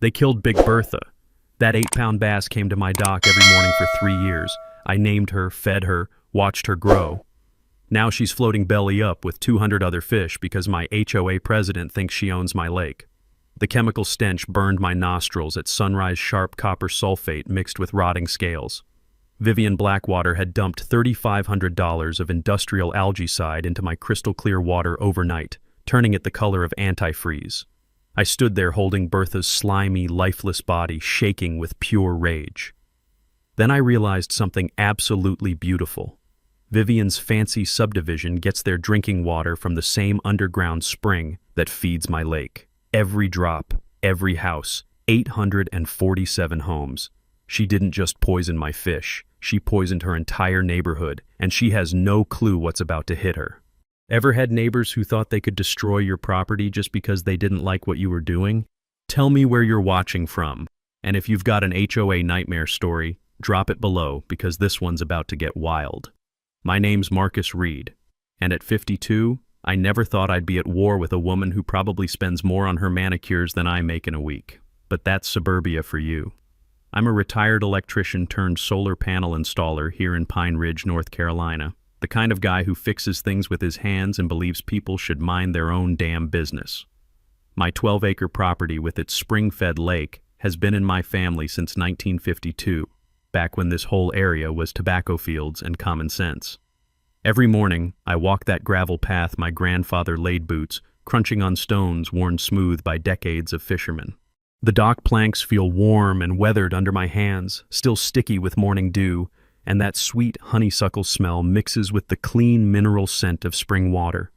They killed Big Bertha. That 8-pound bass came to my dock every morning for 3 years. I named her, fed her, watched her grow. Now she's floating belly up with 200 other fish because my HOA president thinks she owns my lake. The chemical stench burned my nostrils at sunrise sharp copper sulfate mixed with rotting scales. Vivian Blackwater had dumped $3,500 of industrial algaecide into my crystal clear water overnight, turning it the color of antifreeze. I stood there holding Bertha's slimy, lifeless body shaking with pure rage. Then I realized something absolutely beautiful. Vivian's fancy subdivision gets their drinking water from the same underground spring that feeds my lake. Every drop, every house, 847 homes. She didn't just poison my fish, she poisoned her entire neighborhood, and she has no clue what's about to hit her. Ever had neighbors who thought they could destroy your property just because they didn't like what you were doing? Tell me where you're watching from, and if you've got an HOA nightmare story, drop it below because this one's about to get wild. My name's Marcus Reed, and at 52, I never thought I'd be at war with a woman who probably spends more on her manicures than I make in a week. But that's suburbia for you. I'm a retired electrician turned solar panel installer here in Pine Ridge, North Carolina. The kind of guy who fixes things with his hands and believes people should mind their own damn business. My 12-acre property with its spring-fed lake has been in my family since 1952, back when this whole area was tobacco fields and common sense. Every morning, I walk that gravel path my grandfather laid boots, crunching on stones worn smooth by decades of fishermen. The dock planks feel warm and weathered under my hands, still sticky with morning dew, and that sweet honeysuckle smell mixes with the clean mineral scent of spring water.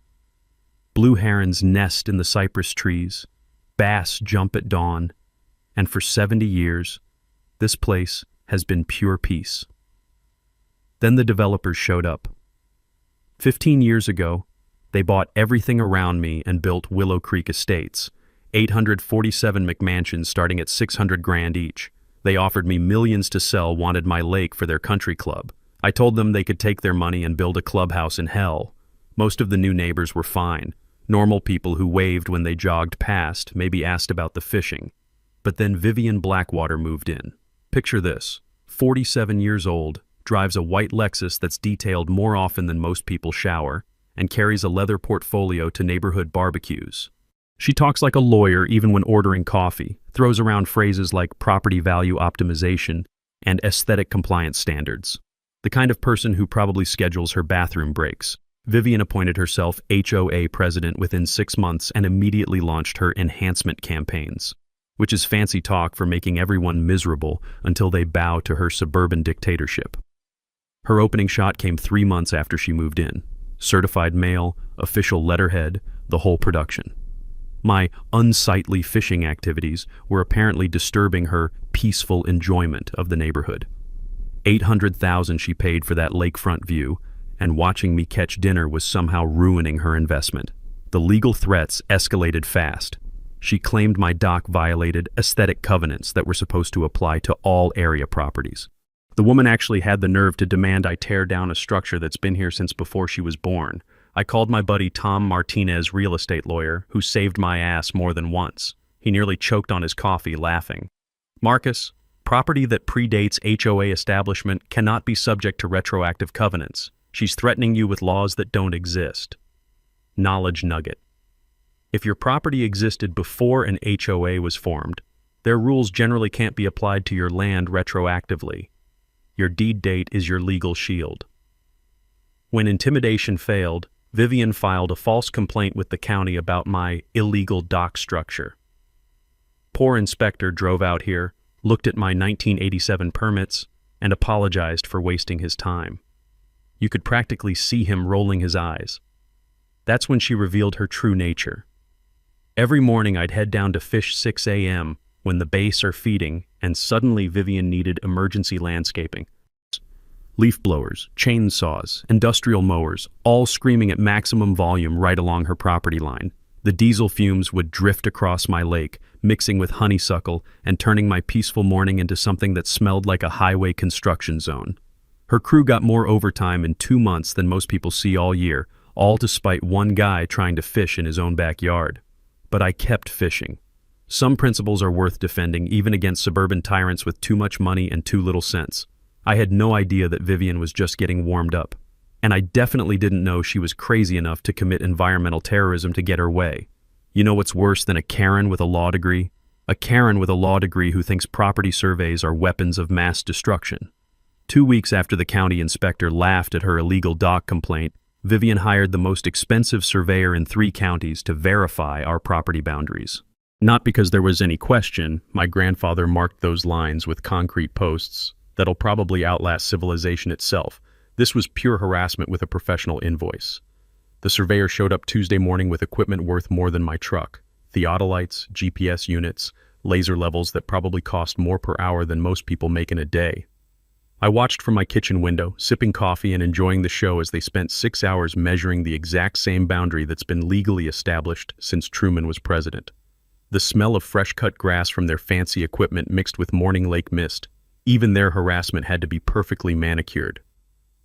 Blue herons nest in the cypress trees, bass jump at dawn, and for 70 years, this place has been pure peace. Then the developers showed up. 15 years ago, they bought everything around me and built Willow Creek Estates, 847 McMansions starting at $600,000 each. They offered me millions to sell, wanted my lake for their country club. I told them they could take their money and build a clubhouse in hell. Most of the new neighbors were fine, normal people who waved when they jogged past, maybe asked about the fishing. But then Vivian Blackwater moved in. Picture this, 47 years old, drives a white Lexus that's detailed more often than most people shower, and carries a leather portfolio to neighborhood barbecues. She talks like a lawyer even when ordering coffee, throws around phrases like property value optimization and aesthetic compliance standards. The kind of person who probably schedules her bathroom breaks. Vivian appointed herself HOA president within 6 months and immediately launched her enhancement campaigns, which is fancy talk for making everyone miserable until they bow to her suburban dictatorship. Her opening shot came 3 months after she moved in. Certified mail, official letterhead, the whole production. My unsightly fishing activities were apparently disturbing her peaceful enjoyment of the neighborhood. $800,000 she paid for that lakefront view, and watching me catch dinner was somehow ruining her investment. The legal threats escalated fast. She claimed my dock violated aesthetic covenants that were supposed to apply to all area properties. The woman actually had the nerve to demand I tear down a structure that's been here since before she was born. I called my buddy Tom Martinez, real estate lawyer, who saved my ass more than once. He nearly choked on his coffee, laughing. Marcus, property that predates HOA establishment cannot be subject to retroactive covenants. She's threatening you with laws that don't exist. Knowledge nugget. If your property existed before an HOA was formed, their rules generally can't be applied to your land retroactively. Your deed date is your legal shield. When intimidation failed, Vivian filed a false complaint with the county about my illegal dock structure. Poor inspector drove out here, looked at my 1987 permits, and apologized for wasting his time. You could practically see him rolling his eyes. That's when she revealed her true nature. Every morning I'd head down to fish 6 a.m. when the bass are feeding, and suddenly Vivian needed emergency landscaping. Leaf blowers, chainsaws, industrial mowers, all screaming at maximum volume right along her property line. The diesel fumes would drift across my lake, mixing with honeysuckle and turning my peaceful morning into something that smelled like a highway construction zone. Her crew got more overtime in 2 months than most people see all year, all to spite one guy trying to fish in his own backyard. But I kept fishing. Some principles are worth defending, even against suburban tyrants with too much money and too little sense. I had no idea that Vivian was just getting warmed up. And I definitely didn't know she was crazy enough to commit environmental terrorism to get her way. You know what's worse than a Karen with a law degree? A Karen with a law degree who thinks property surveys are weapons of mass destruction. 2 weeks after the county inspector laughed at her illegal dock complaint, Vivian hired the most expensive surveyor in 3 counties to verify our property boundaries. Not because there was any question, my grandfather marked those lines with concrete posts that'll probably outlast civilization itself. This was pure harassment with a professional invoice. The surveyor showed up Tuesday morning with equipment worth more than my truck. Theodolites, GPS units, laser levels that probably cost more per hour than most people make in a day. I watched from my kitchen window, sipping coffee and enjoying the show as they spent 6 hours measuring the exact same boundary that's been legally established since Truman was president. The smell of fresh-cut grass from their fancy equipment mixed with morning lake mist. Even their harassment had to be perfectly manicured.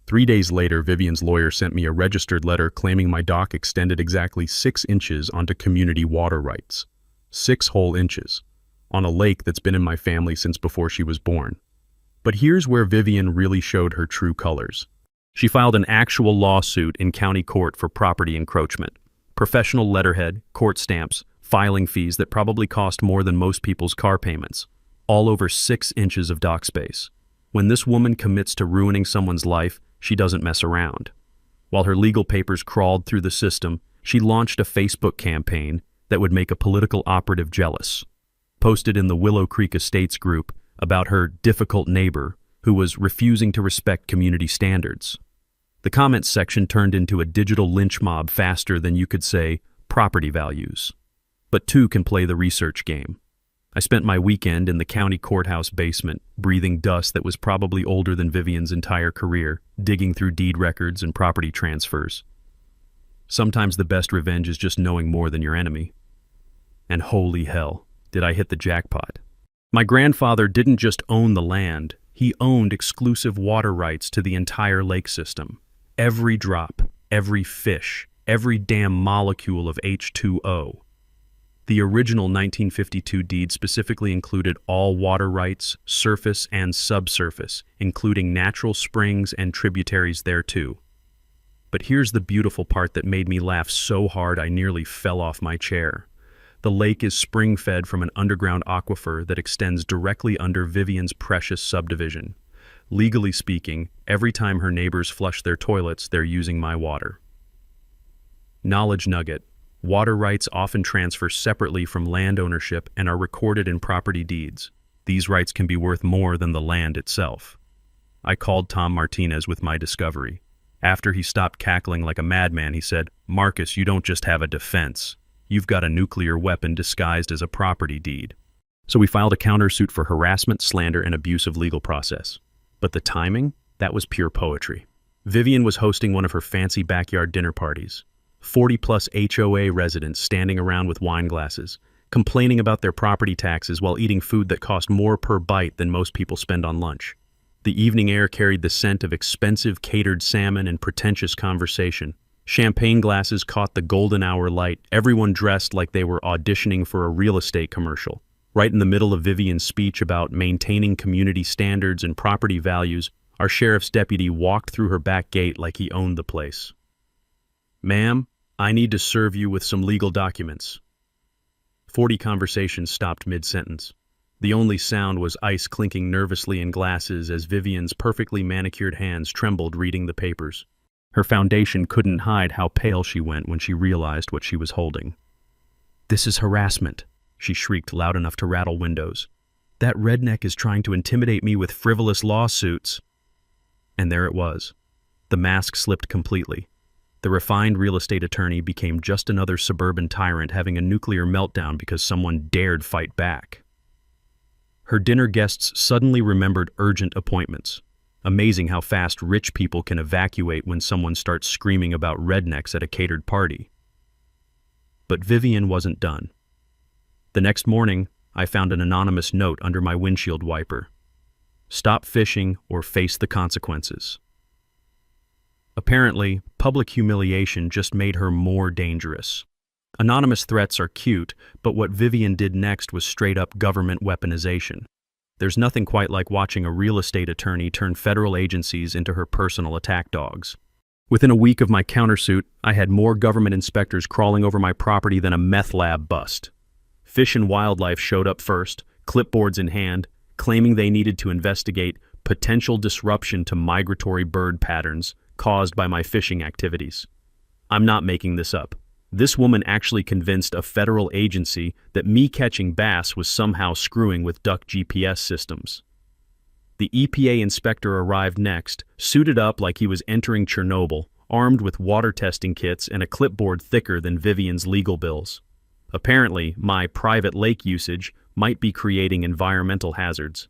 3 days later, Vivian's lawyer sent me a registered letter claiming my dock extended exactly 6 inches onto community water rights. 6 whole inches. On a lake that's been in my family since before she was born. But here's where Vivian really showed her true colors. She filed an actual lawsuit in county court for property encroachment. Professional letterhead, court stamps, filing fees that probably cost more than most people's car payments. All over 6 inches of dock space. When this woman commits to ruining someone's life, she doesn't mess around. While her legal papers crawled through the system, she launched a Facebook campaign that would make a political operative jealous. Posted in the Willow Creek Estates group about her difficult neighbor who was refusing to respect community standards. The comments section turned into a digital lynch mob faster than you could say property values. But 2 can play the research game. I spent my weekend in the county courthouse basement, breathing dust that was probably older than Vivian's entire career, digging through deed records and property transfers. Sometimes the best revenge is just knowing more than your enemy. And holy hell, did I hit the jackpot. My grandfather didn't just own the land, he owned exclusive water rights to the entire lake system. Every drop, every fish, every damn molecule of H2O. The original 1952 deed specifically included all water rights, surface and subsurface, including natural springs and tributaries thereto. But here's the beautiful part that made me laugh so hard I nearly fell off my chair. The lake is spring-fed from an underground aquifer that extends directly under Vivian's precious subdivision. Legally speaking, every time her neighbors flush their toilets, they're using my water. Knowledge nugget. Water rights often transfer separately from land ownership and are recorded in property deeds. These rights can be worth more than the land itself. I called Tom Martinez with my discovery. After he stopped cackling like a madman, he said, "Marcus, you don't just have a defense. You've got a nuclear weapon disguised as a property deed." So we filed a countersuit for harassment, slander, and abusive legal process. But the timing? That was pure poetry. Vivian was hosting one of her fancy backyard dinner parties. 40-plus HOA residents standing around with wine glasses, complaining about their property taxes while eating food that cost more per bite than most people spend on lunch. The evening air carried the scent of expensive catered salmon and pretentious conversation. Champagne glasses caught the golden hour light, everyone dressed like they were auditioning for a real estate commercial. Right in the middle of Vivian's speech about maintaining community standards and property values, our sheriff's deputy walked through her back gate like he owned the place. "Ma'am, I need to serve you with some legal documents." 40 conversations stopped mid-sentence. The only sound was ice clinking nervously in glasses as Vivian's perfectly manicured hands trembled reading the papers. Her foundation couldn't hide how pale she went when she realized what she was holding. "This is harassment," she shrieked loud enough to rattle windows. "That redneck is trying to intimidate me with frivolous lawsuits." And there it was. The mask slipped completely. The refined real estate attorney became just another suburban tyrant having a nuclear meltdown because someone dared fight back. Her dinner guests suddenly remembered urgent appointments. Amazing how fast rich people can evacuate when someone starts screaming about rednecks at a catered party. But Vivian wasn't done. The next morning, I found an anonymous note under my windshield wiper. "Stop fishing or face the consequences." Apparently, public humiliation just made her more dangerous. Anonymous threats are cute, but what Vivian did next was straight-up government weaponization. There's nothing quite like watching a real estate attorney turn federal agencies into her personal attack dogs. Within a week of my countersuit, I had more government inspectors crawling over my property than a meth lab bust. Fish and Wildlife showed up first, clipboards in hand, claiming they needed to investigate potential disruption to migratory bird patterns caused by my fishing activities. I'm not making this up. This woman actually convinced a federal agency that me catching bass was somehow screwing with duck GPS systems. The EPA inspector arrived next, suited up like he was entering Chernobyl, armed with water testing kits and a clipboard thicker than Vivian's legal bills. Apparently, my private lake usage might be creating environmental hazards.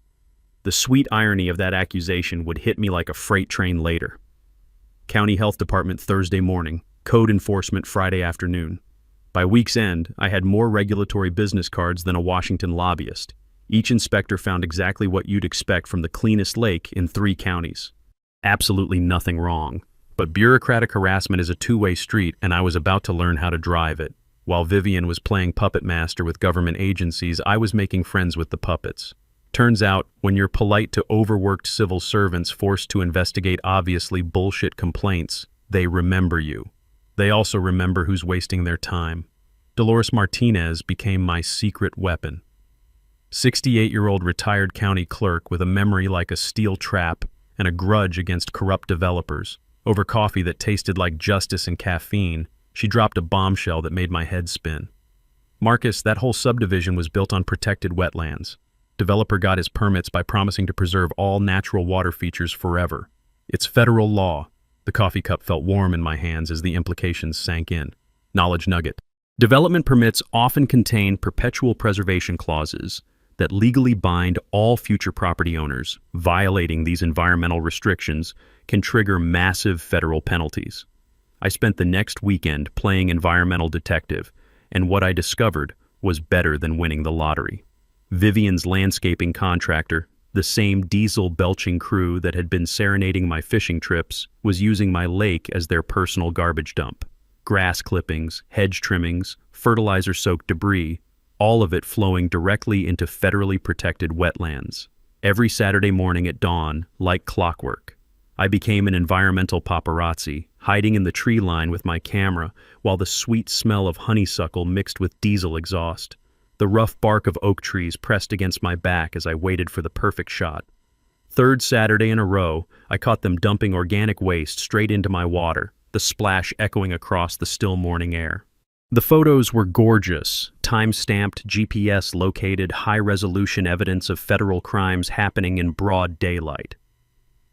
The sweet irony of that accusation would hit me like a freight train later. County Health Department Thursday morning, Code Enforcement Friday afternoon. By week's end, I had more regulatory business cards than a Washington lobbyist. Each inspector found exactly what you'd expect from the cleanest lake in 3 counties. Absolutely nothing wrong. But bureaucratic harassment is a two-way street, and I was about to learn how to drive it. While Vivian was playing puppet master with government agencies, I was making friends with the puppets. Turns out, when you're polite to overworked civil servants forced to investigate obviously bullshit complaints, they remember you. They also remember who's wasting their time. Dolores Martinez became my secret weapon. 68-year-old retired county clerk with a memory like a steel trap and a grudge against corrupt developers. Over coffee that tasted like justice and caffeine, she dropped a bombshell that made my head spin. Marcus, that whole subdivision was built on protected wetlands. Developer got his permits by promising to preserve all natural water features forever. It's federal law. The coffee cup felt warm in my hands as the implications sank in. Knowledge nugget. Development permits often contain perpetual preservation clauses that legally bind all future property owners. Violating these environmental restrictions can trigger massive federal penalties. I spent the next weekend playing environmental detective, and what I discovered was better than winning the lottery. Vivian's landscaping contractor, the same diesel-belching crew that had been serenading my fishing trips, was using my lake as their personal garbage dump. Grass clippings, hedge trimmings, fertilizer-soaked debris, all of it flowing directly into federally protected wetlands. Every Saturday morning at dawn, like clockwork, I became an environmental paparazzi, hiding in the tree line with my camera while the sweet smell of honeysuckle mixed with diesel exhaust. The rough bark of oak trees pressed against my back as I waited for the perfect shot. 3rd Saturday in a row, I caught them dumping organic waste straight into my water, the splash echoing across the still morning air. The photos were gorgeous, time-stamped, GPS-located, high-resolution evidence of federal crimes happening in broad daylight.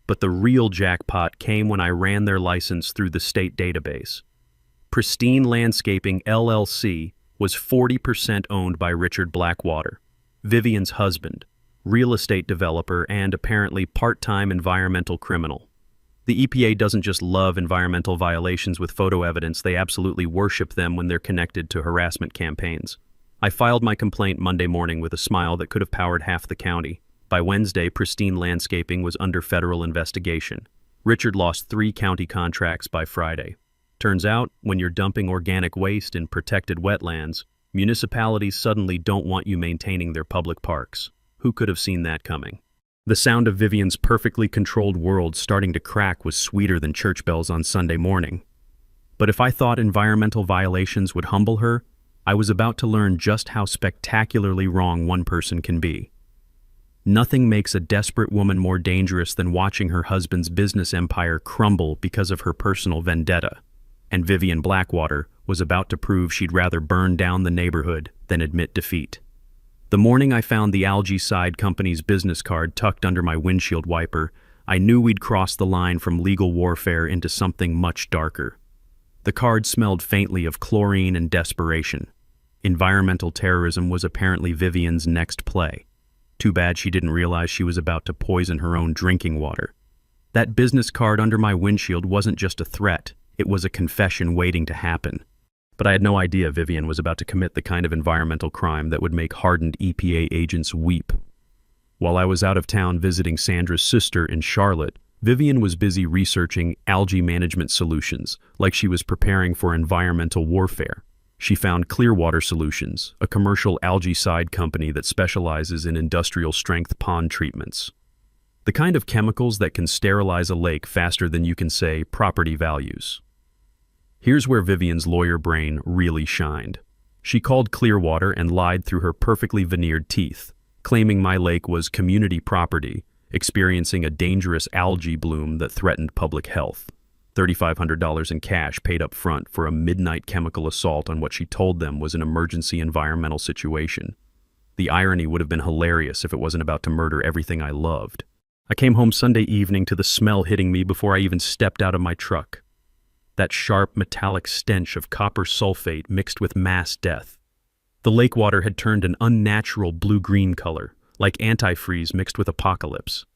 But the real jackpot came when I ran their license through the state database. Pristine Landscaping, LLC, was 40% owned by Richard Blackwater, Vivian's husband, real estate developer and apparently part-time environmental criminal. The EPA doesn't just love environmental violations with photo evidence, they absolutely worship them when they're connected to harassment campaigns. I filed my complaint Monday morning with a smile that could have powered half the county. By Wednesday, Pristine Landscaping was under federal investigation. Richard lost 3 county contracts by Friday. Turns out, when you're dumping organic waste in protected wetlands, municipalities suddenly don't want you maintaining their public parks. Who could have seen that coming? The sound of Vivian's perfectly controlled world starting to crack was sweeter than church bells on Sunday morning. But if I thought environmental violations would humble her, I was about to learn just how spectacularly wrong one person can be. Nothing makes a desperate woman more dangerous than watching her husband's business empire crumble because of her personal vendetta. And Vivian Blackwater was about to prove she'd rather burn down the neighborhood than admit defeat. The morning I found the Algae-Side Company's business card tucked under my windshield wiper, I knew we'd crossed the line from legal warfare into something much darker. The card smelled faintly of chlorine and desperation. Environmental terrorism was apparently Vivian's next play. Too bad she didn't realize she was about to poison her own drinking water. That business card under my windshield wasn't just a threat. It was a confession waiting to happen. But I had no idea Vivian was about to commit the kind of environmental crime that would make hardened EPA agents weep. While I was out of town visiting Sandra's sister in Charlotte, Vivian was busy researching algae management solutions, like she was preparing for environmental warfare. She found Clearwater Solutions, a commercial algae-side company that specializes in industrial-strength pond treatments. The kind of chemicals that can sterilize a lake faster than you can say property values. Here's where Vivian's lawyer brain really shined. She called Clearwater and lied through her perfectly veneered teeth, claiming my lake was community property, experiencing a dangerous algae bloom that threatened public health. $3,500 in cash paid up front for a midnight chemical assault on what she told them was an emergency environmental situation. The irony would have been hilarious if it wasn't about to murder everything I loved. I came home Sunday evening to the smell hitting me before I even stepped out of my truck. That sharp, metallic stench of copper sulfate mixed with mass death. The lake water had turned an unnatural blue-green color, like antifreeze mixed with apocalypse.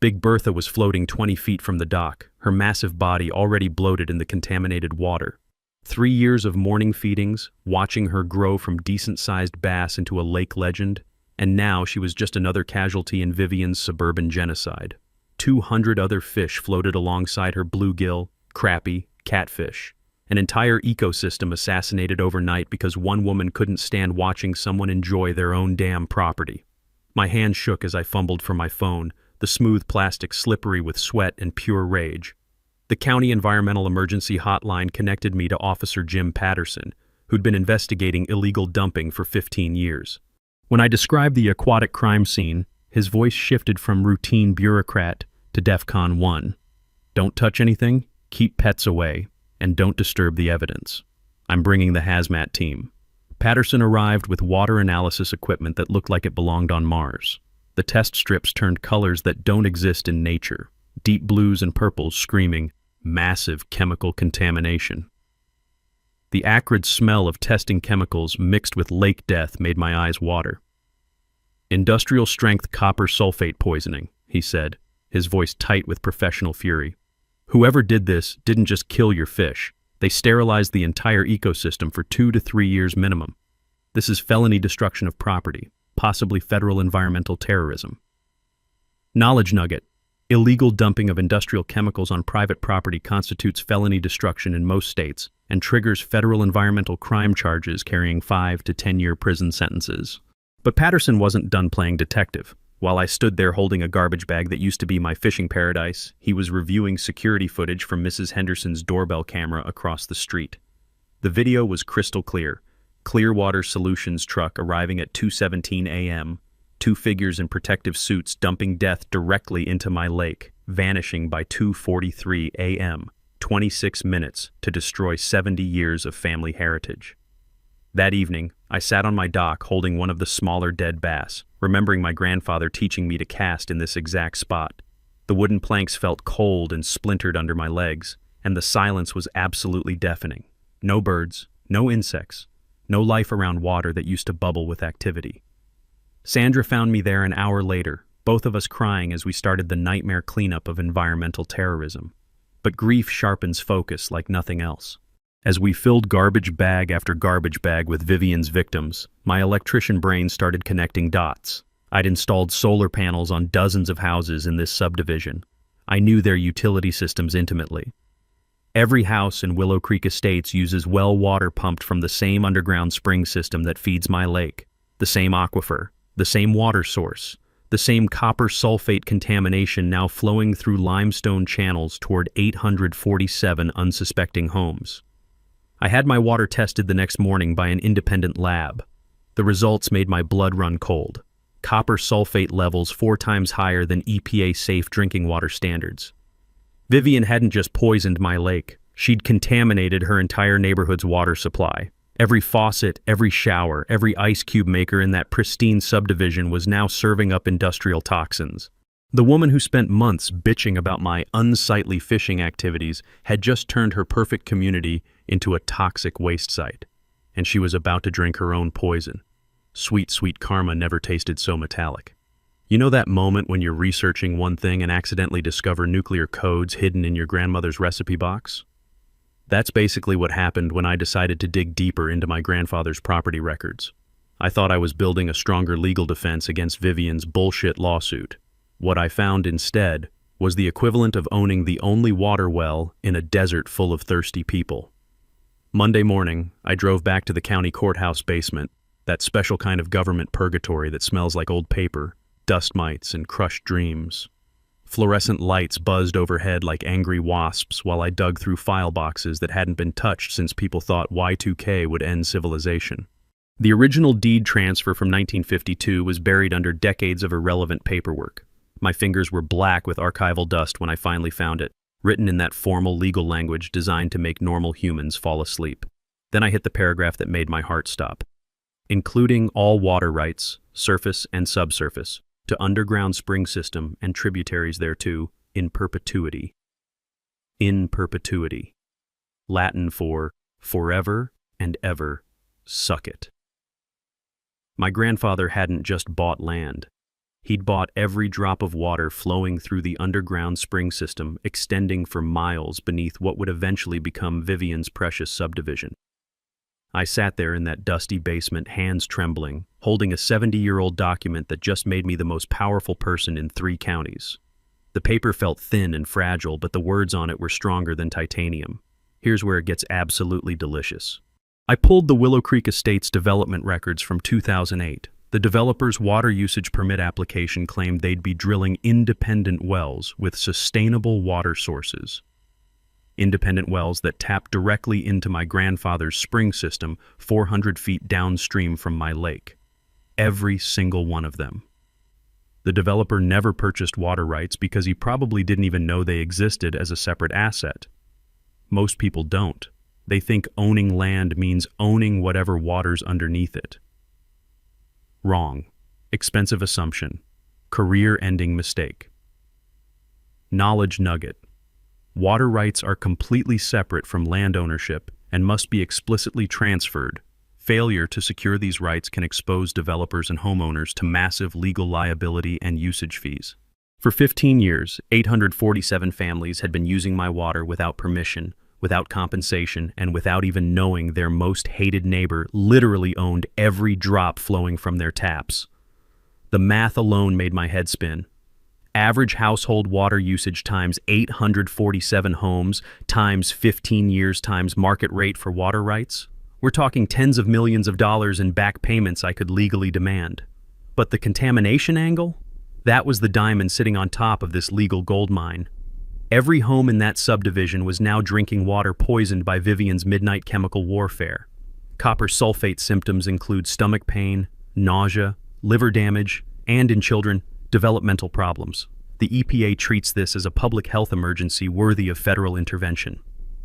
Big Bertha was floating 20 feet from the dock, her massive body already bloated in the contaminated water. 3 years of morning feedings, watching her grow from decent-sized bass into a lake legend, and now she was just another casualty in Vivian's suburban genocide. 200 other fish floated alongside her bluegill, crappie, catfish. An entire ecosystem assassinated overnight because one woman couldn't stand watching someone enjoy their own damn property. My hand shook as I fumbled for my phone, the smooth plastic slippery with sweat and pure rage. The county environmental emergency hotline connected me to Officer Jim Patterson, who'd been investigating illegal dumping for 15 years. When I described the aquatic crime scene, his voice shifted from routine bureaucrat to DEFCON 1. Don't touch anything, keep pets away, and don't disturb the evidence. I'm bringing the hazmat team. Patterson arrived with water analysis equipment that looked like it belonged on Mars. The test strips turned colors that don't exist in nature, deep blues and purples screaming, massive chemical contamination. The acrid smell of testing chemicals mixed with lake death made my eyes water. Industrial-strength copper sulfate poisoning, he said, his voice tight with professional fury. Whoever did this didn't just kill your fish. They sterilized the entire ecosystem for 2 to 3 years minimum. This is felony destruction of property, possibly federal environmental terrorism. Knowledge nugget. Illegal dumping of industrial chemicals on private property constitutes felony destruction in most states and triggers federal environmental crime charges carrying 5 to 10-year prison sentences. But Patterson wasn't done playing detective. While I stood there holding a garbage bag that used to be my fishing paradise, he was reviewing security footage from Mrs. Henderson's doorbell camera across the street. The video was crystal clear. Clearwater Solutions truck arriving at 2:17 a.m., 2 figures in protective suits dumping death directly into my lake, vanishing by 2:43 a.m., 26 minutes to destroy 70 years of family heritage. That evening, I sat on my dock holding one of the smaller dead bass, remembering my grandfather teaching me to cast in this exact spot. The wooden planks felt cold and splintered under my legs, and the silence was absolutely deafening. No birds, no insects, no life around water that used to bubble with activity. Sandra found me there an hour later, both of us crying as we started the nightmare cleanup of environmental terrorism. But grief sharpens focus like nothing else. As we filled garbage bag after garbage bag with Vivian's victims, my electrician brain started connecting dots. I'd installed solar panels on dozens of houses in this subdivision. I knew their utility systems intimately. Every house in Willow Creek Estates uses well water pumped from the same underground spring system that feeds my lake, the same aquifer, the same water source, the same copper sulfate contamination now flowing through limestone channels toward 847 unsuspecting homes. I had my water tested the next morning by an independent lab. The results made my blood run cold. Copper sulfate levels 4 times higher than EPA-safe drinking water standards. Vivian hadn't just poisoned my lake. She'd contaminated her entire neighborhood's water supply. Every faucet, every shower, every ice cube maker in that pristine subdivision was now serving up industrial toxins. The woman who spent months bitching about my unsightly fishing activities had just turned her perfect community into a toxic waste site, and she was about to drink her own poison. Sweet, sweet karma never tasted so metallic. You know that moment when you're researching one thing and accidentally discover nuclear codes hidden in your grandmother's recipe box? That's basically what happened when I decided to dig deeper into my grandfather's property records. I thought I was building a stronger legal defense against Vivian's bullshit lawsuit. What I found instead was the equivalent of owning the only water well in a desert full of thirsty people. Monday morning, I drove back to the county courthouse basement, that special kind of government purgatory that smells like old paper, dust mites, and crushed dreams. Fluorescent lights buzzed overhead like angry wasps while I dug through file boxes that hadn't been touched since people thought Y2K would end civilization. The original deed transfer from 1952 was buried under decades of irrelevant paperwork. My fingers were black with archival dust when I finally found it, written in that formal legal language designed to make normal humans fall asleep. Then I hit the paragraph that made my heart stop. Including all water rights, surface and subsurface, to underground spring system and tributaries thereto, in perpetuity. In perpetuity. Latin for forever and ever, suck it. My grandfather hadn't just bought land. He'd bought every drop of water flowing through the underground spring system, extending for miles beneath what would eventually become Vivian's precious subdivision. I sat there in that dusty basement, hands trembling, holding a 70-year-old document that just made me the most powerful person in 3 counties. The paper felt thin and fragile, but the words on it were stronger than titanium. Here's where it gets absolutely delicious. I pulled the Willow Creek Estates development records from 2008. The developer's water usage permit application claimed they'd be drilling independent wells with sustainable water sources. Independent wells that tap directly into my grandfather's spring system 400 feet downstream from my lake. Every single one of them. The developer never purchased water rights because he probably didn't even know they existed as a separate asset. Most people don't. They think owning land means owning whatever water's underneath it. Wrong. Expensive assumption. Career-ending mistake. Knowledge nugget. Water rights are completely separate from land ownership and must be explicitly transferred. Failure to secure these rights can expose developers and homeowners to massive legal liability and usage fees. For 15 years, 847 families had been using my water without permission, without compensation, and without even knowing their most hated neighbor literally owned every drop flowing from their taps. The math alone made my head spin. Average household water usage times 847 homes times 15 years times market rate for water rights. We're talking tens of millions of dollars in back payments I could legally demand. But the contamination angle? That was the diamond sitting on top of this legal gold mine. Every home in that subdivision was now drinking water poisoned by Vivian's midnight chemical warfare. Copper sulfate symptoms include stomach pain, nausea, liver damage, and in children, developmental problems. The EPA treats this as a public health emergency worthy of federal intervention.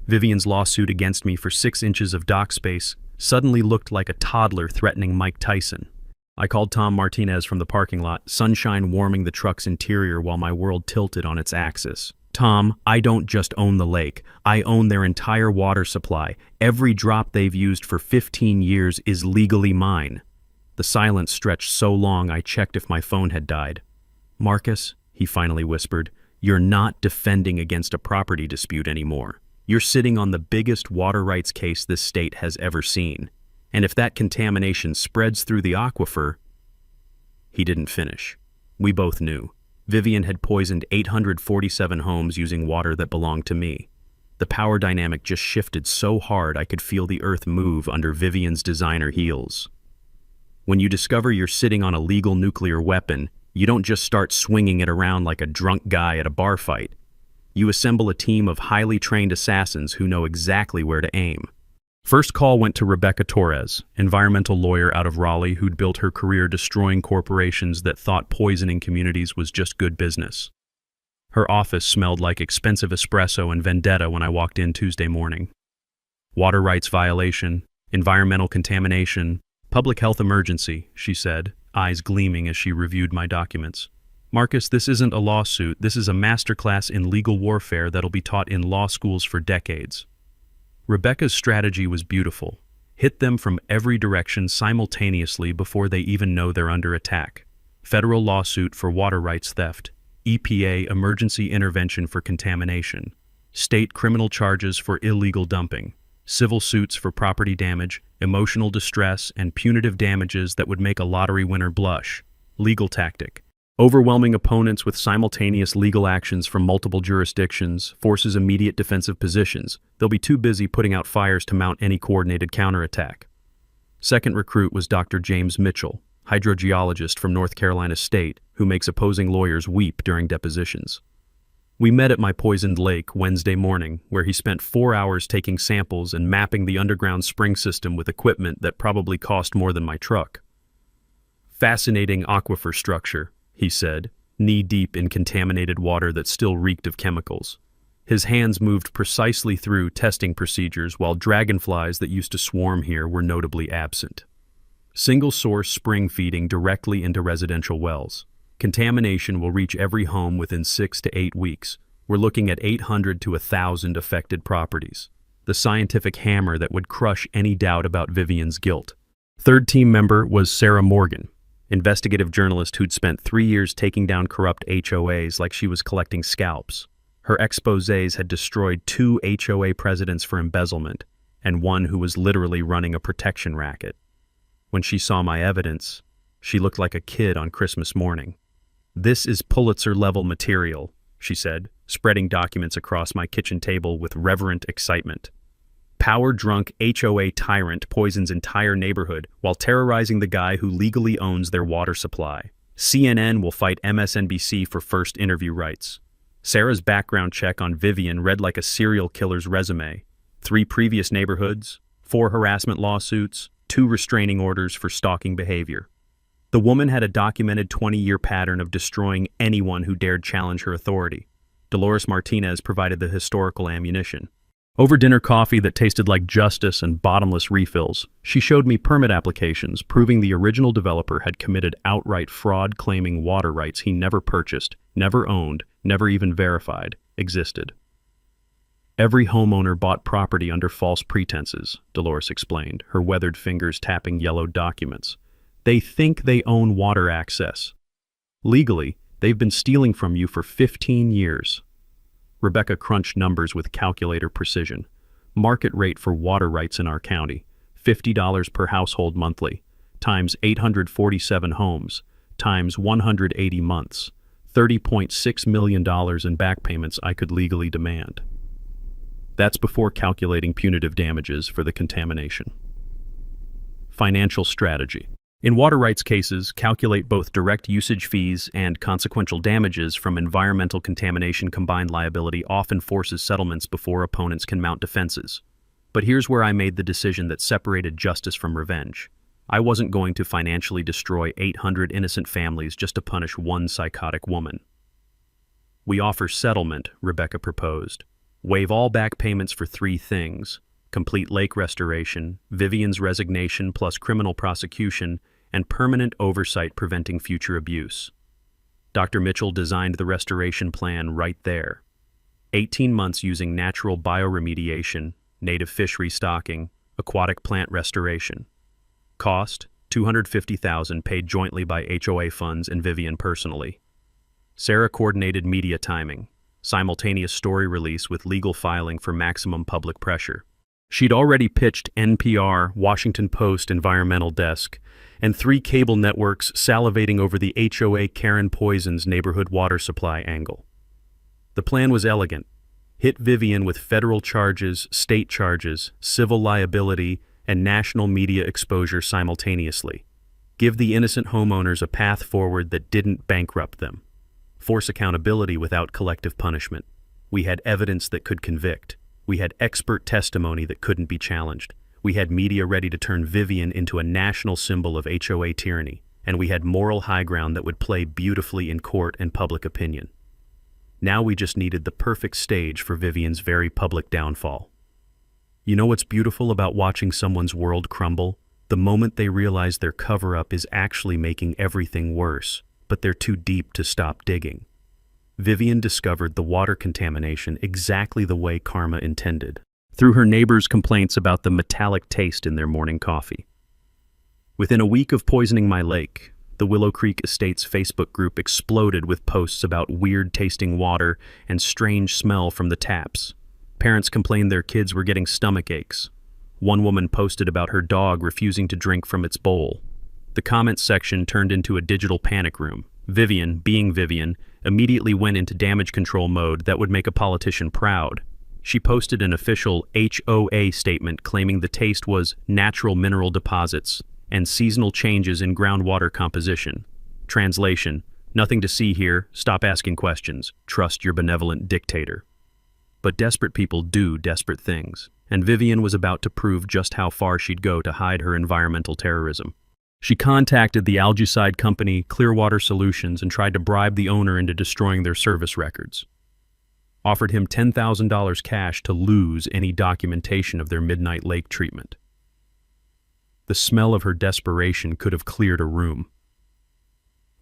Vivian's lawsuit against me for 6 inches of dock space suddenly looked like a toddler threatening Mike Tyson. I called Tom Martinez from the parking lot, sunshine warming the truck's interior while my world tilted on its axis. Tom, I don't just own the lake. I own their entire water supply. Every drop they've used for 15 years is legally mine. The silence stretched so long I checked if my phone had died. Marcus, he finally whispered, you're not defending against a property dispute anymore. You're sitting on the biggest water rights case this state has ever seen. And if that contamination spreads through the aquifer... He didn't finish. We both knew. Vivian had poisoned 847 homes using water that belonged to me. The power dynamic just shifted so hard I could feel the earth move under Vivian's designer heels. When you discover you're sitting on a legal nuclear weapon, you don't just start swinging it around like a drunk guy at a bar fight. You assemble a team of highly trained assassins who know exactly where to aim. First call went to Rebecca Torres, environmental lawyer out of Raleigh who'd built her career destroying corporations that thought poisoning communities was just good business. Her office smelled like expensive espresso and vendetta when I walked in Tuesday morning. Water rights violation, environmental contamination, public health emergency, she said, eyes gleaming as she reviewed my documents. Marcus, this isn't a lawsuit. This is a masterclass in legal warfare that'll be taught in law schools for decades. Rebecca's strategy was beautiful. Hit them from every direction simultaneously before they even know they're under attack. Federal lawsuit for water rights theft. EPA emergency intervention for contamination. State criminal charges for illegal dumping. Civil suits for property damage, emotional distress, and punitive damages that would make a lottery winner blush. Legal tactic. Overwhelming opponents with simultaneous legal actions from multiple jurisdictions forces immediate defensive positions. They'll be too busy putting out fires to mount any coordinated counterattack. Second recruit was Dr. James Mitchell, hydrogeologist from North Carolina State, who makes opposing lawyers weep during depositions. We met at my poisoned lake Wednesday morning, where he spent 4 hours taking samples and mapping the underground spring system with equipment that probably cost more than my truck. Fascinating aquifer structure, he said, knee-deep in contaminated water that still reeked of chemicals. His hands moved precisely through testing procedures while dragonflies that used to swarm here were notably absent. Single-source spring feeding directly into residential wells. Contamination will reach every home within 6 to 8 weeks. We're looking at 800 to 1,000 affected properties. The scientific hammer that would crush any doubt about Vivian's guilt. Third team member was Sarah Morgan, investigative journalist who'd spent 3 years taking down corrupt HOAs like she was collecting scalps. Her exposés had destroyed 2 HOA presidents for embezzlement, and one who was literally running a protection racket. When she saw my evidence, she looked like a kid on Christmas morning. "This is Pulitzer-level material," she said, spreading documents across my kitchen table with reverent excitement. Power-drunk HOA tyrant poisons entire neighborhood while terrorizing the guy who legally owns their water supply. CNN will fight MSNBC for first interview rights. Sarah's background check on Vivian read like a serial killer's resume. 3 previous neighborhoods, 4 harassment lawsuits, 2 restraining orders for stalking behavior. The woman had a documented 20-year pattern of destroying anyone who dared challenge her authority. Dolores Martinez provided the historical ammunition. Over dinner coffee that tasted like justice and bottomless refills, she showed me permit applications proving the original developer had committed outright fraud, claiming water rights he never purchased, never owned, never even verified, existed. Every homeowner bought property under false pretenses, Dolores explained, her weathered fingers tapping yellow documents. They think they own water access. Legally, they've been stealing from you for 15 years. Rebecca crunched numbers with calculator precision. Market rate for water rights in our county, $50 per household monthly, times 847 homes, times 180 months, $30.6 million in back payments I could legally demand. That's before calculating punitive damages for the contamination. Financial strategy. In water rights cases, calculate both direct usage fees and consequential damages from environmental contamination. Combined liability often forces settlements before opponents can mount defenses. But here's where I made the decision that separated justice from revenge. I wasn't going to financially destroy 800 innocent families just to punish one psychotic woman. "We offer settlement," Rebecca proposed. "Waive all back payments for 3 things. Complete lake restoration, Vivian's resignation plus criminal prosecution, and permanent oversight preventing future abuse." Dr. Mitchell designed the restoration plan right there. 18 months using natural bioremediation, native fish restocking, aquatic plant restoration. Cost, $250,000 paid jointly by HOA funds and Vivian personally. Sarah coordinated media timing, simultaneous story release with legal filing for maximum public pressure. She'd already pitched NPR, Washington Post environmental desk, and 3 cable networks salivating over the HOA Karen Poison's neighborhood water supply angle. The plan was elegant. Hit Vivian with federal charges, state charges, civil liability, and national media exposure simultaneously. Give the innocent homeowners a path forward that didn't bankrupt them. Force accountability without collective punishment. We had evidence that could convict. We had expert testimony that couldn't be challenged. We had media ready to turn Vivian into a national symbol of HOA tyranny, and we had moral high ground that would play beautifully in court and public opinion. Now we just needed the perfect stage for Vivian's very public downfall. You know what's beautiful about watching someone's world crumble? The moment they realize their cover-up is actually making everything worse, but they're too deep to stop digging. Vivian discovered the water contamination exactly the way karma intended, through her neighbors' complaints about the metallic taste in their morning coffee. Within a week of poisoning my lake, the Willow Creek Estates Facebook group exploded with posts about weird-tasting water and strange smell from the taps. Parents complained their kids were getting stomach aches. One woman posted about her dog refusing to drink from its bowl. The comments section turned into a digital panic room. Vivian, being Vivian, immediately went into damage control mode that would make a politician proud. She posted an official HOA statement claiming the taste was natural mineral deposits and seasonal changes in groundwater composition. Translation: nothing to see here, stop asking questions, trust your benevolent dictator. But desperate people do desperate things, and Vivian was about to prove just how far she'd go to hide her environmental terrorism. She contacted the algaecide company Clearwater Solutions and tried to bribe the owner into destroying their service records. Offered him $10,000 cash to lose any documentation of their Midnight Lake treatment. The smell of her desperation could have cleared a room.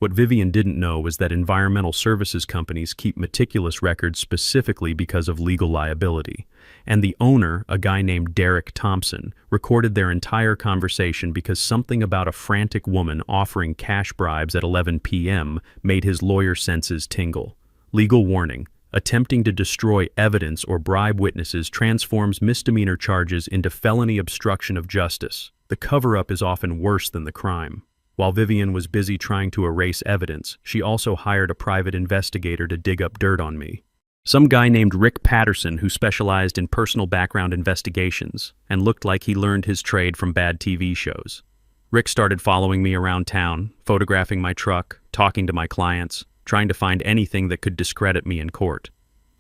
What Vivian didn't know was that environmental services companies keep meticulous records specifically because of legal liability, and the owner, a guy named Derek Thompson, recorded their entire conversation because something about a frantic woman offering cash bribes at 11 p.m. made his lawyer senses tingle. Legal warning: attempting to destroy evidence or bribe witnesses transforms misdemeanor charges into felony obstruction of justice. The cover-up is often worse than the crime. While Vivian was busy trying to erase evidence, she also hired a private investigator to dig up dirt on me. Some guy named Rick Patterson who specialized in personal background investigations and looked like he learned his trade from bad TV shows. Rick started following me around town, photographing my truck, talking to my clients, trying to find anything that could discredit me in court.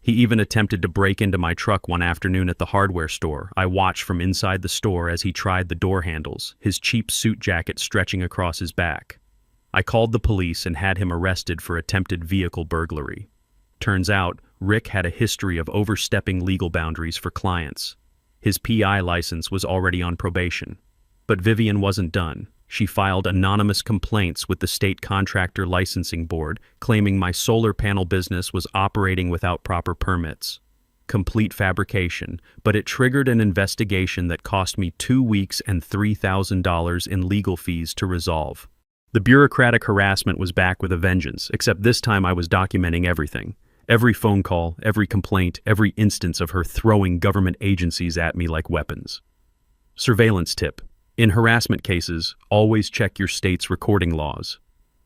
He even attempted to break into my truck one afternoon at the hardware store. I watched from inside the store as he tried the door handles, his cheap suit jacket stretching across his back. I called the police and had him arrested for attempted vehicle burglary. Turns out, Rick had a history of overstepping legal boundaries for clients. His PI license was already on probation. But Vivian wasn't done. She filed anonymous complaints with the state contractor licensing board, claiming my solar panel business was operating without proper permits. Complete fabrication, but it triggered an investigation that cost me 2 weeks and $3,000 in legal fees to resolve. The bureaucratic harassment was back with a vengeance, except this time I was documenting everything. Every phone call, every complaint, every instance of her throwing government agencies at me like weapons. Surveillance tip: in harassment cases, always check your state's recording laws.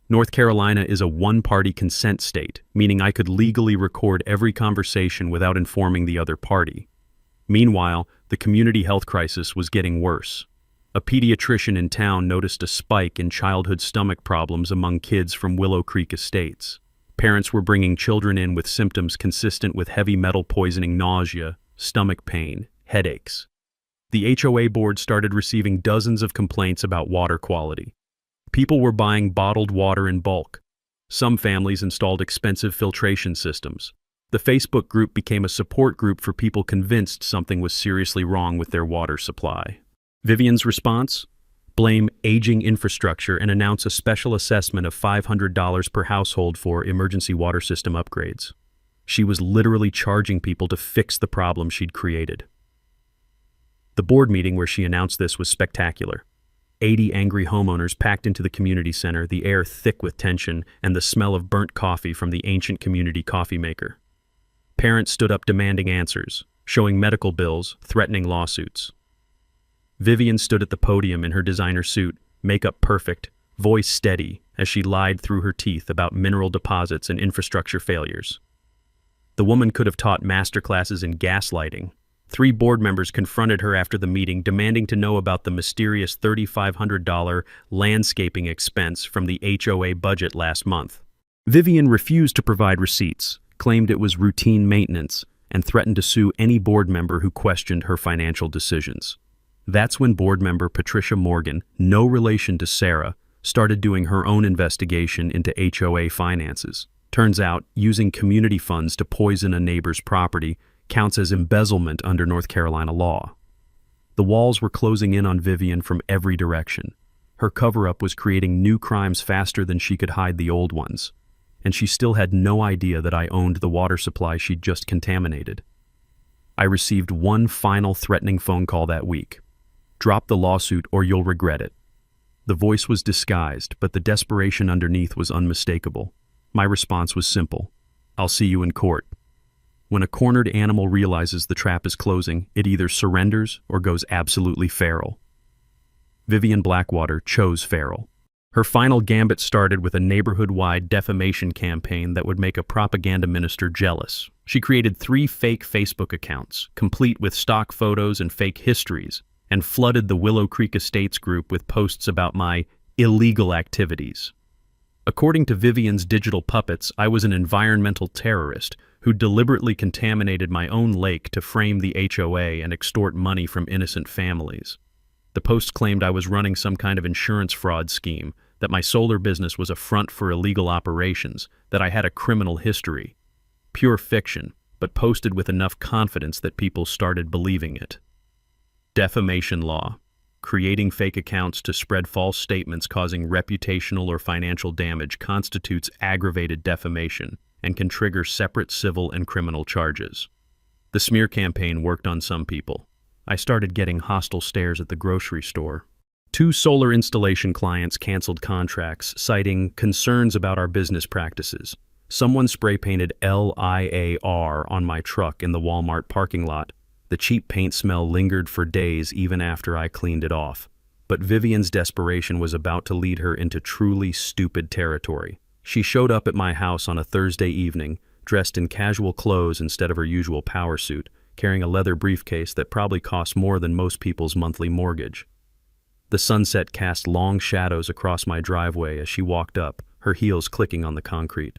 North Carolina is a one-party consent state, meaning I could legally record every conversation without informing the other party. Meanwhile, the community health crisis was getting worse. A pediatrician in town noticed a spike in childhood stomach problems among kids from Willow Creek Estates. Parents were bringing children in with symptoms consistent with heavy metal poisoning, nausea, stomach pain, headaches. The HOA board started receiving dozens of complaints about water quality. People were buying bottled water in bulk. Some families installed expensive filtration systems. The Facebook group became a support group for people convinced something was seriously wrong with their water supply. Vivian's response? Blame aging infrastructure and announce a special assessment of $500 per household for emergency water system upgrades. She was literally charging people to fix the problem she'd created. The board meeting where she announced this was spectacular. 80 angry homeowners packed into the community center, the air thick with tension and the smell of burnt coffee from the ancient community coffee maker. Parents stood up demanding answers, showing medical bills, threatening lawsuits. Vivian stood at the podium in her designer suit, makeup perfect, voice steady, as she lied through her teeth about mineral deposits and infrastructure failures. The woman could have taught masterclasses in gaslighting. 3 board members confronted her after the meeting, demanding to know about the mysterious $3,500 landscaping expense from the HOA budget last month. Vivian refused to provide receipts, claimed it was routine maintenance, and threatened to sue any board member who questioned her financial decisions. That's when board member Patricia Morgan, no relation to Sarah, started doing her own investigation into HOA finances. Turns out, using community funds to poison a neighbor's property counts as embezzlement under North Carolina law. The walls were closing in on Vivian from every direction. Her cover-up was creating new crimes faster than she could hide the old ones, and she still had no idea that I owned the water supply she'd just contaminated. I received one final threatening phone call that week. Drop the lawsuit or you'll regret it. The voice was disguised, but the desperation underneath was unmistakable. My response was simple: I'll see you in court. When a cornered animal realizes the trap is closing, it either surrenders or goes absolutely feral. Vivian Blackwater chose feral. Her final gambit started with a neighborhood-wide defamation campaign that would make a propaganda minister jealous. She created 3 fake Facebook accounts, complete with stock photos and fake histories, and flooded the Willow Creek Estates group with posts about my illegal activities. According to Vivian's digital puppets, I was an environmental terrorist who deliberately contaminated my own lake to frame the HOA and extort money from innocent families. The post claimed I was running some kind of insurance fraud scheme, that my solar business was a front for illegal operations, that I had a criminal history. Pure fiction, but posted with enough confidence that people started believing it. Defamation law. Creating fake accounts to spread false statements causing reputational or financial damage constitutes aggravated defamation and can trigger separate civil and criminal charges. The smear campaign worked on some people. I started getting hostile stares at the grocery store. 2 solar installation clients canceled contracts, citing concerns about our business practices. Someone spray-painted LIAR on my truck in the Walmart parking lot. The cheap paint smell lingered for days even after I cleaned it off. But Vivian's desperation was about to lead her into truly stupid territory. She showed up at my house on a Thursday evening, dressed in casual clothes instead of her usual power suit, carrying a leather briefcase that probably cost more than most people's monthly mortgage. The sunset cast long shadows across my driveway as she walked up, her heels clicking on the concrete.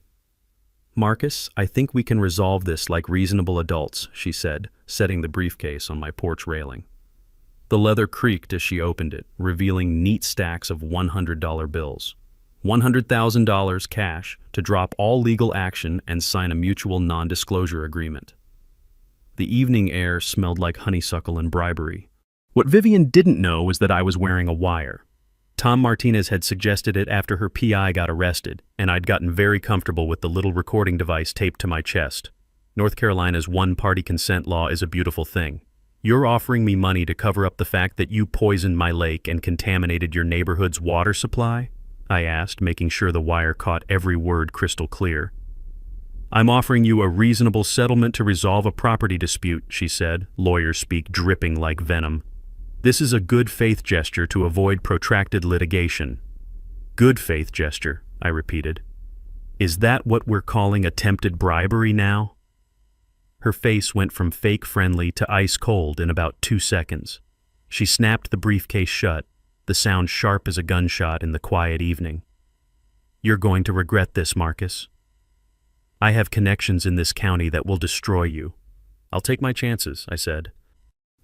"Marcus, I think we can resolve this like reasonable adults," she said, setting the briefcase on my porch railing. The leather creaked as she opened it, revealing neat stacks of $100 bills. $100,000 cash to drop all legal action and sign a mutual non-disclosure agreement. The evening air smelled like honeysuckle and bribery. What Vivian didn't know was that I was wearing a wire. Tom Martinez had suggested it after her PI got arrested, and I'd gotten very comfortable with the little recording device taped to my chest. North Carolina's one-party consent law is a beautiful thing. You're offering me money to cover up the fact that you poisoned my lake and contaminated your neighborhood's water supply? I asked, making sure the wire caught every word crystal clear. "I'm offering you a reasonable settlement to resolve a property dispute," she said, lawyer speak dripping like venom. "This is a good faith gesture to avoid protracted litigation." "Good faith gesture," I repeated. "Is that what we're calling attempted bribery now?" Her face went from fake friendly to ice cold in about 2 seconds. She snapped the briefcase shut, the sound sharp as a gunshot in the quiet evening. "You're going to regret this, Marcus. I have connections in this county that will destroy you." "I'll take my chances," I said.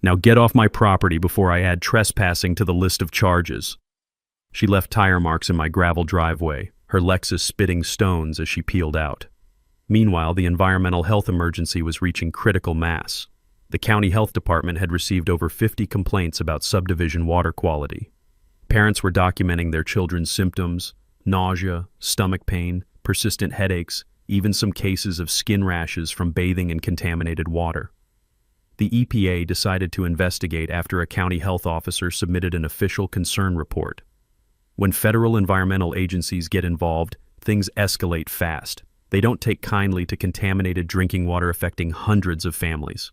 "Now get off my property before I add trespassing to the list of charges." She left tire marks in my gravel driveway, her Lexus spitting stones as she peeled out. Meanwhile, the environmental health emergency was reaching critical mass. The county health department had received over 50 complaints about subdivision water quality. Parents were documenting their children's symptoms: nausea, stomach pain, persistent headaches, even some cases of skin rashes from bathing in contaminated water. The EPA decided to investigate after a county health officer submitted an official concern report. When federal environmental agencies get involved, things escalate fast. They don't take kindly to contaminated drinking water affecting hundreds of families.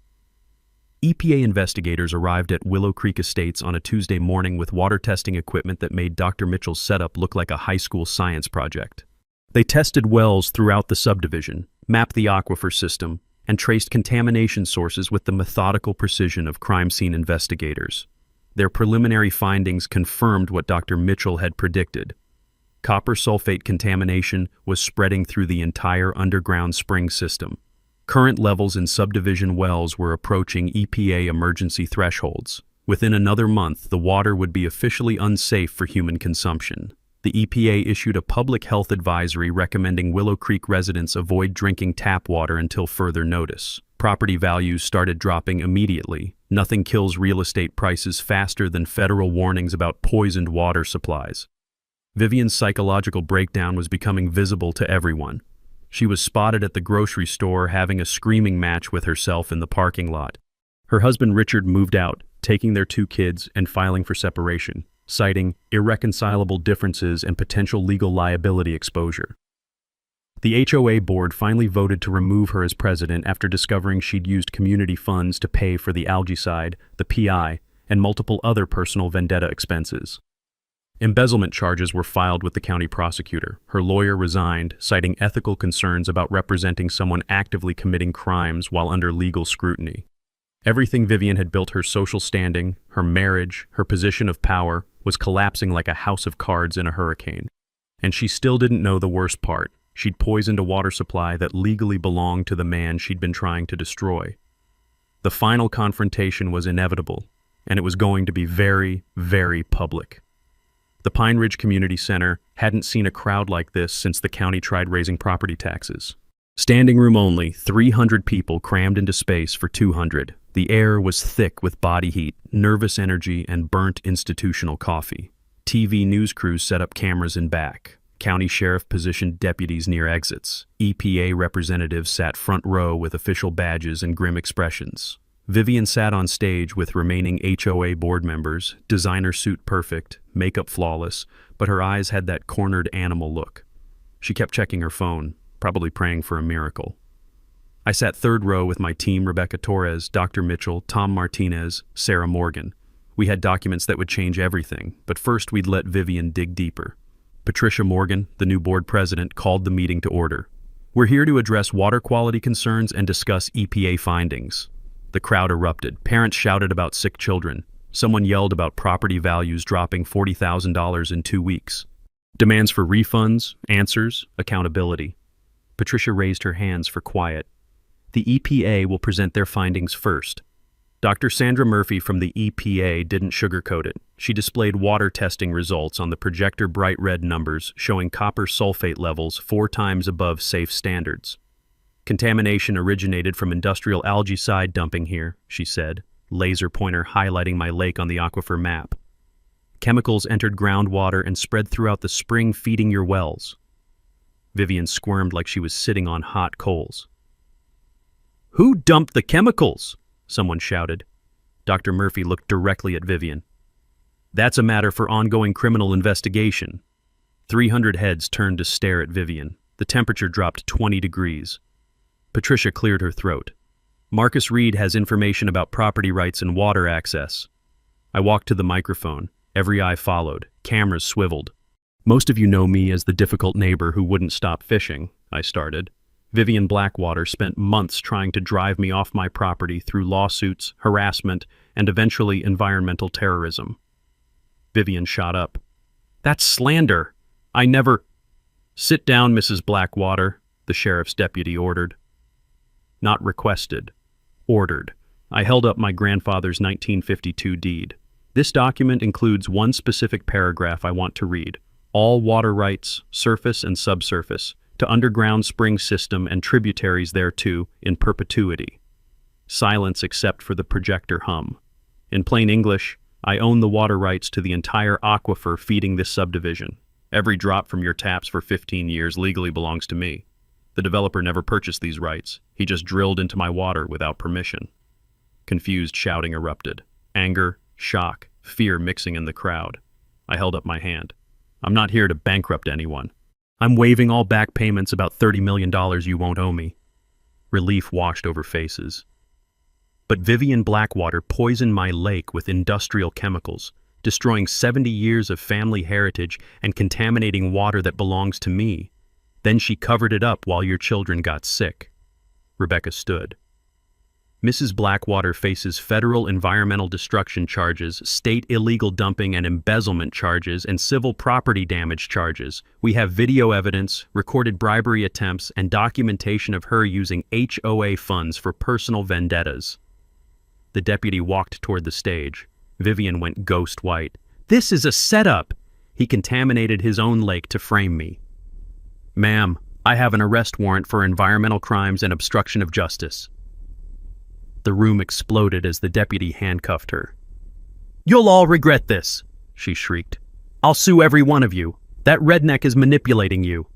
EPA investigators arrived at Willow Creek Estates on a Tuesday morning with water testing equipment that made Dr. Mitchell's setup look like a high school science project. They tested wells throughout the subdivision, mapped the aquifer system, and traced contamination sources with the methodical precision of crime scene investigators. Their preliminary findings confirmed what Dr. Mitchell had predicted. Copper sulfate contamination was spreading through the entire underground spring system. Current levels in subdivision wells were approaching EPA emergency thresholds. Within another month, the water would be officially unsafe for human consumption. The EPA issued a public health advisory recommending Willow Creek residents avoid drinking tap water until further notice. Property values started dropping immediately. Nothing kills real estate prices faster than federal warnings about poisoned water supplies. Vivian's psychological breakdown was becoming visible to everyone. She was spotted at the grocery store having a screaming match with herself in the parking lot. Her husband Richard moved out, taking their 2 kids and filing for separation, citing irreconcilable differences and potential legal liability exposure. The HOA board finally voted to remove her as president after discovering she'd used community funds to pay for the algaecide, the PI, and multiple other personal vendetta expenses. Embezzlement charges were filed with the county prosecutor. Her lawyer resigned, citing ethical concerns about representing someone actively committing crimes while under legal scrutiny. Everything Vivian had built, her social standing, her marriage, her position of power, was collapsing like a house of cards in a hurricane. And she still didn't know the worst part. She'd poisoned a water supply that legally belonged to the man she'd been trying to destroy. The final confrontation was inevitable, and it was going to be very, very public. The Pine Ridge Community Center hadn't seen a crowd like this since the county tried raising property taxes. Standing room only, 300 people crammed into space for 200. The air was thick with body heat, nervous energy, and burnt institutional coffee. TV news crews set up cameras in back. County sheriff positioned deputies near exits. EPA representatives sat front row with official badges and grim expressions. Vivian sat on stage with remaining HOA board members, designer suit perfect, makeup flawless, but her eyes had that cornered animal look. She kept checking her phone, probably praying for a miracle. I sat third row with my team: Rebecca Torres, Dr. Mitchell, Tom Martinez, Sarah Morgan. We had documents that would change everything, but first we'd let Vivian dig deeper. Patricia Morgan, the new board president, called the meeting to order. "We're here to address water quality concerns and discuss EPA findings." The crowd erupted. Parents shouted about sick children. Someone yelled about property values dropping $40,000 in 2 weeks. Demands for refunds, answers, accountability. Patricia raised her hands for quiet. "The EPA will present their findings first." Dr. Sandra Murphy from the EPA didn't sugarcoat it. She displayed water testing results on the projector, bright red numbers showing copper sulfate levels 4 times above safe standards. "Contamination originated from industrial algae-side dumping here," she said, laser pointer highlighting my lake on the aquifer map. "Chemicals entered groundwater and spread throughout the spring, feeding your wells." Vivian squirmed like she was sitting on hot coals. "Who dumped the chemicals?" someone shouted. Dr. Murphy looked directly at Vivian. "That's a matter for ongoing criminal investigation." 300 heads turned to stare at Vivian. The temperature dropped 20 degrees. Patricia cleared her throat. "Marcus Reed has information about property rights and water access." I walked to the microphone. Every eye followed. Cameras swiveled. "Most of you know me as the difficult neighbor who wouldn't stop fishing," I started. "Vivian Blackwater spent months trying to drive me off my property through lawsuits, harassment, and eventually environmental terrorism." Vivian shot up. "That's slander. I never—" "Sit down, Mrs. Blackwater," the sheriff's deputy ordered. Not requested. Ordered. I held up my grandfather's 1952 deed. "This document includes one specific paragraph I want to read. All water rights, surface and subsurface, to underground spring system and tributaries thereto, in perpetuity." Silence except for the projector hum. "In plain English, I own the water rights to the entire aquifer feeding this subdivision. Every drop from your taps for 15 years legally belongs to me. The developer never purchased these rights. He just drilled into my water without permission." Confused shouting erupted. Anger, shock, fear mixing in the crowd. I held up my hand. "I'm not here to bankrupt anyone. I'm waiving all back payments, about $30 million you won't owe me." Relief washed over faces. "But Vivian Blackwater poisoned my lake with industrial chemicals, destroying 70 years of family heritage and contaminating water that belongs to me. Then she covered it up while your children got sick." Rebecca stood. "Mrs. Blackwater faces federal environmental destruction charges, state illegal dumping and embezzlement charges, and civil property damage charges. We have video evidence, recorded bribery attempts, and documentation of her using HOA funds for personal vendettas." The deputy walked toward the stage. Vivian went ghost white. "This is a setup! He contaminated his own lake to frame me." "Ma'am, I have an arrest warrant for environmental crimes and obstruction of justice." The room exploded as the deputy handcuffed her. "You'll all regret this," she shrieked. "I'll sue every one of you. That redneck is manipulating you."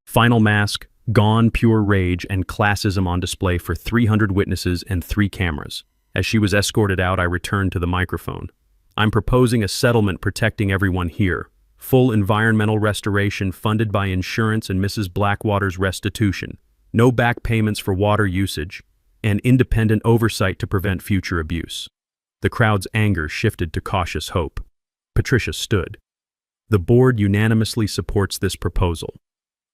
Final mask, gone, pure rage, and classism on display for 300 witnesses and 3 cameras. As she was escorted out, I returned to the microphone. "I'm proposing a settlement protecting everyone here. Full environmental restoration funded by insurance and Mrs. Blackwater's restitution. No back payments for water usage. And independent oversight to prevent future abuse." The crowd's anger shifted to cautious hope. Patricia stood. The board unanimously supports this proposal.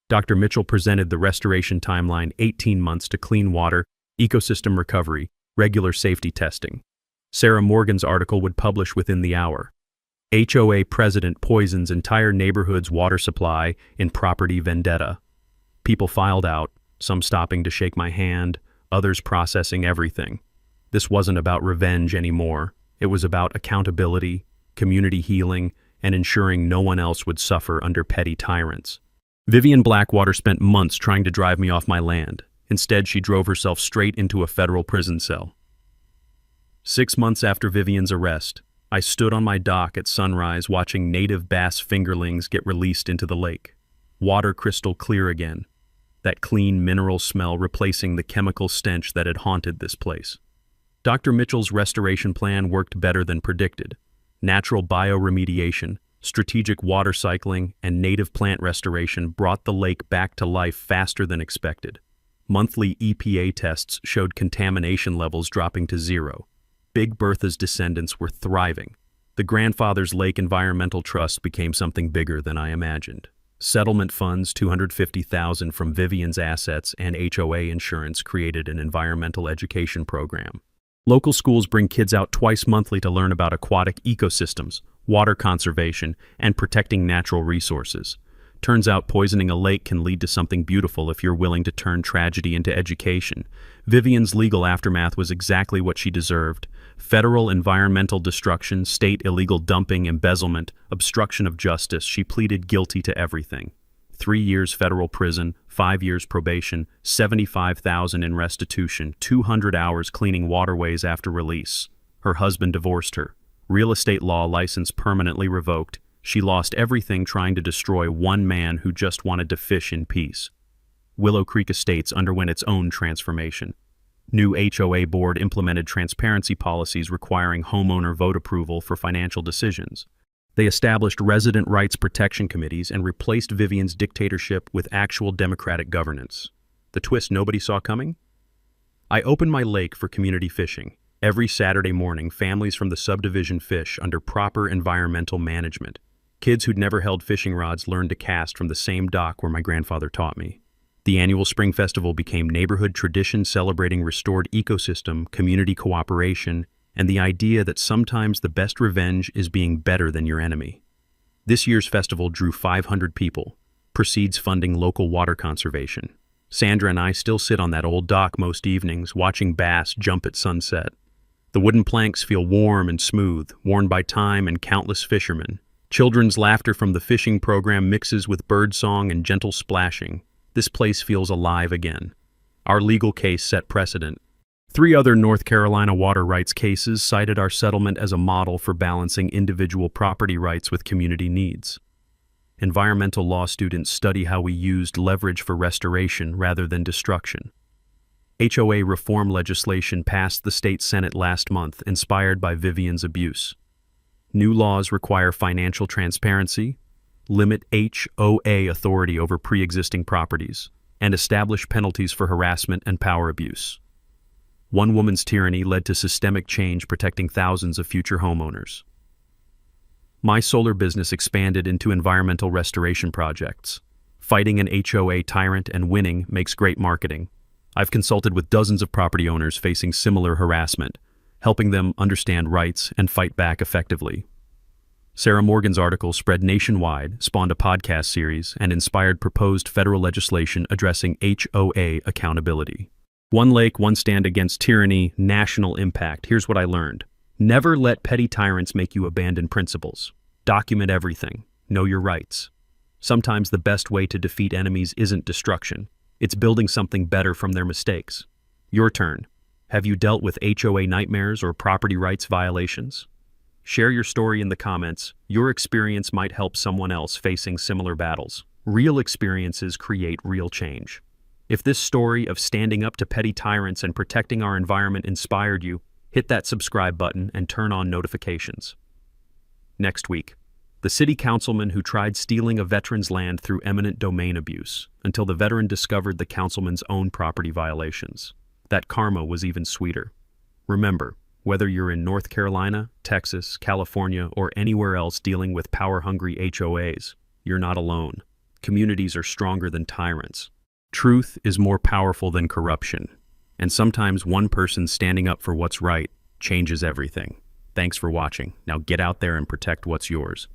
Dr. Mitchell presented the restoration timeline: 18 months to clean water, ecosystem recovery, regular safety testing. Sarah Morgan's article would publish within the hour. HOA president poisons entire neighborhood's water supply in property vendetta. People filed out, some stopping to shake my hand, others processing everything. This wasn't about revenge anymore. It was about accountability, community healing, and ensuring no one else would suffer under petty tyrants. Vivian Blackwater spent months trying to drive me off my land. Instead, she drove herself straight into a federal prison cell. 6 months after Vivian's arrest, I stood on my dock at sunrise watching native bass fingerlings get released into the lake. Water crystal clear again, that clean mineral smell replacing the chemical stench that had haunted this place. Dr. Mitchell's restoration plan worked better than predicted. Natural bioremediation, strategic water cycling, and native plant restoration brought the lake back to life faster than expected. Monthly EPA tests showed contamination levels dropping to zero. Big Bertha's descendants were thriving. The Grandfather's Lake Environmental Trust became something bigger than I imagined. Settlement funds, $250,000 from Vivian's assets, and HOA insurance created an environmental education program. Local schools bring kids out twice monthly to learn about aquatic ecosystems, water conservation, and protecting natural resources. Turns out poisoning a lake can lead to something beautiful if you're willing to turn tragedy into education. Vivian's legal aftermath was exactly what she deserved. Federal environmental destruction, state illegal dumping, embezzlement, obstruction of justice. She pleaded guilty to everything. 3 years federal prison, 5 years probation, $75,000 in restitution, 200 hours cleaning waterways after release. Her husband divorced her. Real estate law license permanently revoked. She lost everything trying to destroy one man who just wanted to fish in peace. Willow Creek Estates underwent its own transformation. New HOA board implemented transparency policies requiring homeowner vote approval for financial decisions. They established resident rights protection committees and replaced Vivian's dictatorship with actual democratic governance. The twist nobody saw coming? I opened my lake for community fishing. Every Saturday morning, families from the subdivision fish under proper environmental management. Kids who'd never held fishing rods learned to cast from the same dock where my grandfather taught me. The annual Spring Festival became neighborhood tradition celebrating restored ecosystem, community cooperation, and the idea that sometimes the best revenge is being better than your enemy. This year's festival drew 500 people, proceeds funding local water conservation. Sandra and I still sit on that old dock most evenings, watching bass jump at sunset. The wooden planks feel warm and smooth, worn by time and countless fishermen. Children's laughter from the fishing program mixes with birdsong and gentle splashing. This place feels alive again. Our legal case set precedent. 3 other North Carolina water rights cases cited our settlement as a model for balancing individual property rights with community needs. Environmental law students study how we used leverage for restoration rather than destruction. HOA reform legislation passed the state Senate last month, inspired by Vivian's abuse. New laws require financial transparency, limit HOA authority over pre-existing properties, and establish penalties for harassment and power abuse. One woman's tyranny led to systemic change protecting thousands of future homeowners. My solar business expanded into environmental restoration projects. Fighting an HOA tyrant and winning makes great marketing. I've consulted with dozens of property owners facing similar harassment, helping them understand rights and fight back effectively. Sarah Morgan's article spread nationwide, spawned a podcast series, and inspired proposed federal legislation addressing HOA accountability. One lake, one stand against tyranny, national impact. Here's what I learned. Never let petty tyrants make you abandon principles. Document everything. Know your rights. Sometimes the best way to defeat enemies isn't destruction. It's building something better from their mistakes. Your turn. Have you dealt with HOA nightmares or property rights violations? Share your story in the comments. Your experience might help someone else facing similar battles. Real experiences create real change. If this story of standing up to petty tyrants and protecting our environment inspired you, hit that subscribe button and turn on notifications. Next week, the city councilman who tried stealing a veteran's land through eminent domain abuse until the veteran discovered the councilman's own property violations. That karma was even sweeter. Remember, Whether you're in North Carolina, Texas, California, or anywhere else dealing with power-hungry HOAs, you're not alone. Communities are stronger than tyrants. Truth is more powerful than corruption. And sometimes one person standing up for what's right changes everything. Thanks for watching. Now get out there and protect what's yours.